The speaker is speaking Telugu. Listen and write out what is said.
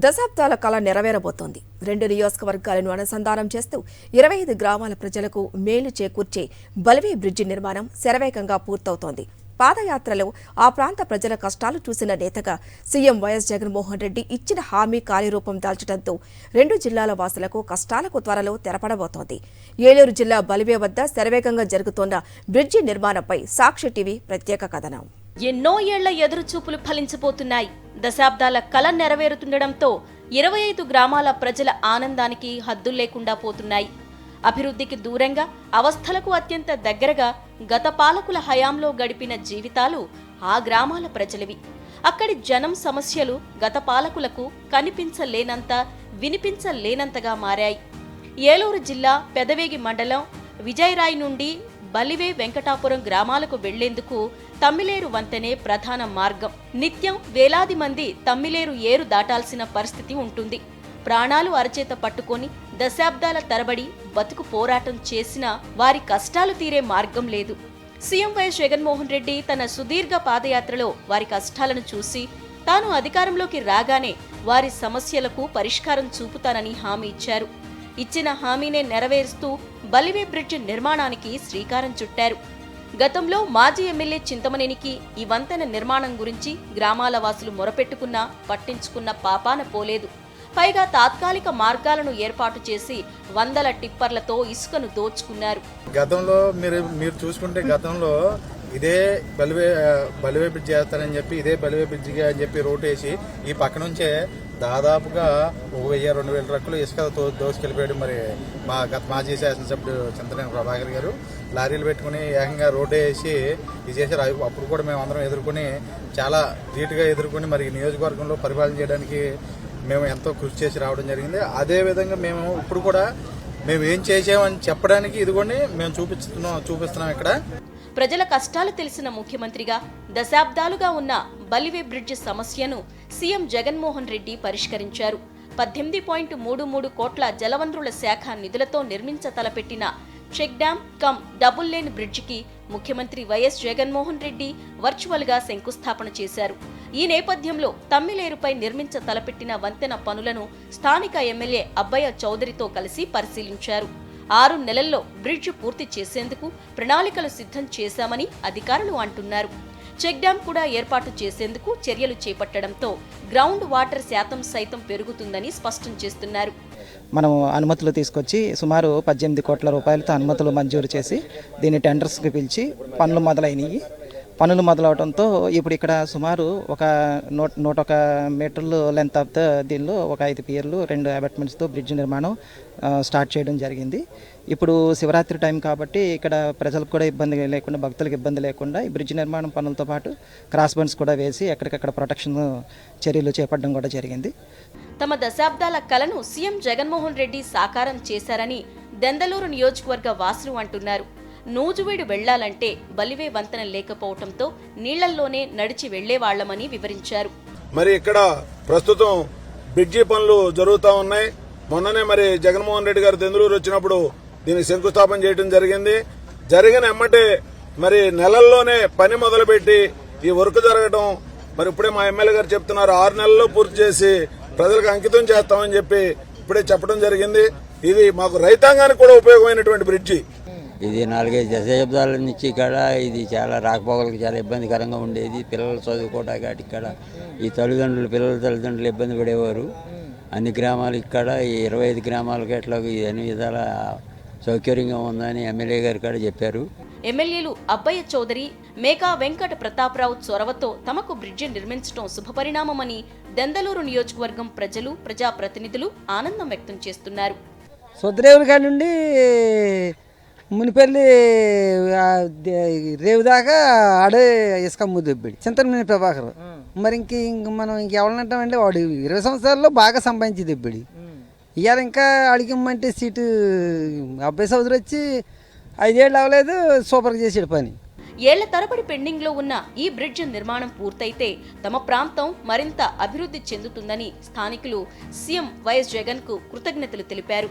దశాబ్దాల కళ నెరవేరబోతోంది. 2 నియోజకవర్గాలను అనుసంధానం చేస్తూ 25 గ్రామాల ప్రజలకు మేలు చేకూర్చే బల్వే బ్రిడ్జి నిర్మాణం శరవేగంగా పూర్తవుతోంది. పాదయాత్రలో ఆ ప్రాంత ప్రజల కష్టాలు చూసిన నేతగా సీఎం వైఎస్ జగన్మోహన్ రెడ్డి ఇచ్చిన హామీ కార్యరూపం దాల్చడంతో 2 జిల్లాల వాసులకు కష్టాలకు త్వరలో తెరపడబోతోంది. ఏలూరు జిల్లా బల్వే వద్ద శరవేగంగా జరుగుతోన్న బ్రిడ్జి నిర్మాణంపై సాక్షి టీవీ ప్రత్యేక కథనం. ఎన్నో ఏళ్ల ఎదురుచూపులు ఫలించబోతున్నాయి. దశాబ్దాల కల నెరవేరుతుండటంతో 25 గ్రామాల ప్రజల ఆనందానికి హద్దులు లేకుండా పోతున్నాయి. అభివృద్ధికి దూరంగా, అవస్థలకు అత్యంత దగ్గరగా గత పాలకుల హయాంలో గడిపిన జీవితాలు ఆ గ్రామాల ప్రజలవి. అక్కడి జనం సమస్యలు గత పాలకులకు కనిపించలేనంత, వినిపించలేనంతగా మారాయి. ఏలూరు జిల్లా పెదవేగి మండలం విజయరాయ్ నుండి బలివే వెంకటాపురం గ్రామాలకు వెళ్లేందుకు తమ్మిలేరు వంతెనే ప్రధాన మార్గం. నిత్యం వేలాది మంది తమ్మిలేరు ఏరు దాటాల్సిన పరిస్థితి ఉంటుంది. ప్రాణాలు అరచేత పట్టుకొని దశాబ్దాల తరబడి బతుకు పోరాటం చేసినా వారి కష్టాలు తీరే మార్గం లేదు. సీఎం వైఎస్ జగన్మోహన్ రెడ్డి తన సుదీర్ఘ పాదయాత్రలో వారి కష్టాలను చూసి తాను అధికారంలోకి రాగానే వారి సమస్యలకు పరిష్కారం చూపుతానని హామీ ఇచ్చారు. ఇచ్చిన హామీనే నెరవేరుస్తూ బలివే బ్రిడ్జ్ నిర్మాణానికి శ్రీకారం చుట్టారు. గతంలో మాజీ ఎమ్మెల్యే చింతమనేనికి ఈ వంతెన నిర్మాణం గురించి గ్రామాల వాసులు మొరపెట్టుకున్నా పట్టించుకున్న పాపాన పోలేదు. పైగా తాత్కాలిక మార్గాలను ఏర్పాటు చేసి వందల టిప్పర్లతో ఇసుకను దోచుకున్నారు. గతంలో మీరు చూసుకుంటే గతంలో ఇదే బలివే బ్రిడ్జ్ చేస్తారని చెప్పి ఇదే బలివే బ్రిడ్జికి అని చెప్పి రోడ్ వేసి ఈ పక్క నుంచే దాదాపుగా 1000-2000 ట్రక్కులు ఇసుక దోసుకెళ్ళిపోయాడు. మరి మాజీ శాసనసభ్యుడు చింతనేని ప్రభాకర్ గారు లారీలు పెట్టుకుని ఏకంగా రోడ్డు వేసి ఇది చేశారు. అప్పుడు కూడా మేము అందరం ఎదుర్కొని చాలా ధీటుగా ఎదుర్కొని మరి నియోజకవర్గంలో పరిపాలన చేయడానికి మేము ఎంతో కృషి చేసి రావడం జరిగింది. అదేవిధంగా మేము ఇప్పుడు కూడా మేము ఏం చేసామని చెప్పడానికి ఇదిగోండి మేము చూపిస్తున్నాం ఇక్కడ. ప్రజల కష్టాలు తెలిసిన ముఖ్యమంత్రిగా దశాబ్దాలుగా ఉన్న బలివే బ్రిడ్జ్ సమస్యను సీఎం జగన్మోహన్ రెడ్డి పరిష్కరించారు. 18.33 కోట్ల జలవనరుల శాఖ నిధులతో నిర్మించ తలపెట్టిన check dam cum double lane బ్రిడ్జికి ముఖ్యమంత్రి వైఎస్ జగన్మోహన్ రెడ్డి వర్చువల్ గా శంకుస్థాపన చేశారు. ఈ నేపథ్యంలో తమ్మిలేరుపై నిర్మించ తలపెట్టిన వంతెన పనులను స్థానిక ఎమ్మెల్యే అబ్బయ్య చౌదరితో కలిసి పరిశీలించారు. 6 నెలల్లో బ్రిడ్జ్ పూర్తి చేసేందుకు ప్రణాళికలు సిద్ధం చేశామని అధికారులు అంటున్నారు. చెక్ డ్యాం కూడా ఏర్పాటు చేసేందుకు చర్యలు చేపట్టడంతో గ్రౌండ్ వాటర్ శాతం సైతం పెరుగుతుందని స్పష్టం చేస్తున్నారు. మనం అనుమతులు తీసుకొచ్చి సుమారు 18 కోట్ల రూపాయలతో అనుమతులు మంజూరు చేసి దీన్ని టెండర్స్కి పిలిచి పనులు మొదలవడంతో ఇప్పుడు ఇక్కడ సుమారు ఒక 101 మీటర్లు లెంత్ ఆఫ్ దీనిలో ఒక 5 పియర్లు 2 అపార్ట్మెంట్స్తో బ్రిడ్జ్ నిర్మాణం స్టార్ట్ చేయడం జరిగింది. ఇప్పుడు శివరాత్రి టైం కాబట్టి ఇక్కడ ప్రజలకు కూడా ఇబ్బంది లేకుండా, భక్తులకు ఇబ్బంది లేకుండా ఈ బ్రిడ్జ్ నిర్మాణం పనులతో పాటు క్రాస్ బండ్స్ కూడా వేసి ఎక్కడికక్కడ ప్రొటెక్షన్ చర్యలు చేపట్టడం కూడా జరిగింది. తమ దశాబ్దాల కలను సీఎం జగన్మోహన్ రెడ్డి సాకారం చేశారని దెందలూరు నియోజకవర్గ వాసులు అంటున్నారు. నూజువీడు వెళ్లాలంటే బలివే వంతెన లేకపోవడంతో నీళ్లల్లోనే నడిచి వెళ్లేవాళ్లమని వివరించారు. మరి ఇక్కడ ప్రస్తుతం బ్రిడ్జి పనులు జరుగుతూ ఉన్నాయి. మొన్ననే మరి జగన్మోహన్ రెడ్డి గారు దెందులూరు వచ్చినప్పుడు దీనికి శంకుస్థాపన చేయడం జరిగింది. జరిగిన ఎమ్మటే మరి నెలల్లోనే పని మొదలుపెట్టి ఈ వర్క్ జరగడం మరి ఇప్పుడే మా ఎమ్మెల్యే గారు చెప్తున్నారు 6 నెలల్లో పూర్తి చేసి ప్రజలకు అంకితం చేస్తామని చెప్పి ఇప్పుడే చెప్పడం జరిగింది. ఇది మాకు రైతాంగానికి కూడా ఉపయోగమైనటువంటి బ్రిడ్జి. ఇది 4-5 దశాబ్దాల నుంచి ఇక్కడ ఇది చాలా రాకపోకలకు చాలా ఇబ్బందికరంగా ఉండేది. పిల్లలు చదువుకోవడానికి ఇక్కడ ఈ పిల్లల తల్లిదండ్రులు ఇబ్బంది పడేవారు. అన్ని గ్రామాలు ఇక్కడ ఈ 25 గ్రామాలకి ఎట్లా అన్ని విధాల సౌకర్యంగా ఉందని ఎమ్మెల్యే గారు కూడా చెప్పారు. ఎమ్మెల్యేలు అబ్బయ్య చౌదరి, మేకా వెంకట ప్రతాపరావు చొరవతో తమకు బ్రిడ్జి నిర్మించడం శుభపరిణామమని దెందలూరు నియోజకవర్గం ప్రజలు, ప్రజాప్రతినిధులు ఆనందం వ్యక్తం చేస్తున్నారు. సొద్రేవుల కాడి నుండి మునిపల్లి రేవు దాకా ఆడే ఇసుక దొబ్బిడి చింతమనేని ప్రభాకర్. మరి ఇంక మనం ఇంకెవరంటామంటే వాడు 20 సంవత్సరాల్లో బాగా సంపాదించి దొబ్బిడి. ఇవాళ ఇంకా అడిగిమ్మంటే సీటు అబ్బాయి సోదరు వచ్చి 5 ఏళ్ళు అవ్వలేదు, సూపర్గా చేసాడు పని. ఏళ్ల తరబడి పెండింగ్ లో ఉన్న ఈ బ్రిడ్జ్ నిర్మాణం పూర్తయితే తమ ప్రాంతం మరింత అభివృద్ధి చెందుతుందని స్థానికులు సీఎం వైఎస్ జగన్ కు కృతజ్ఞతలు తెలిపారు.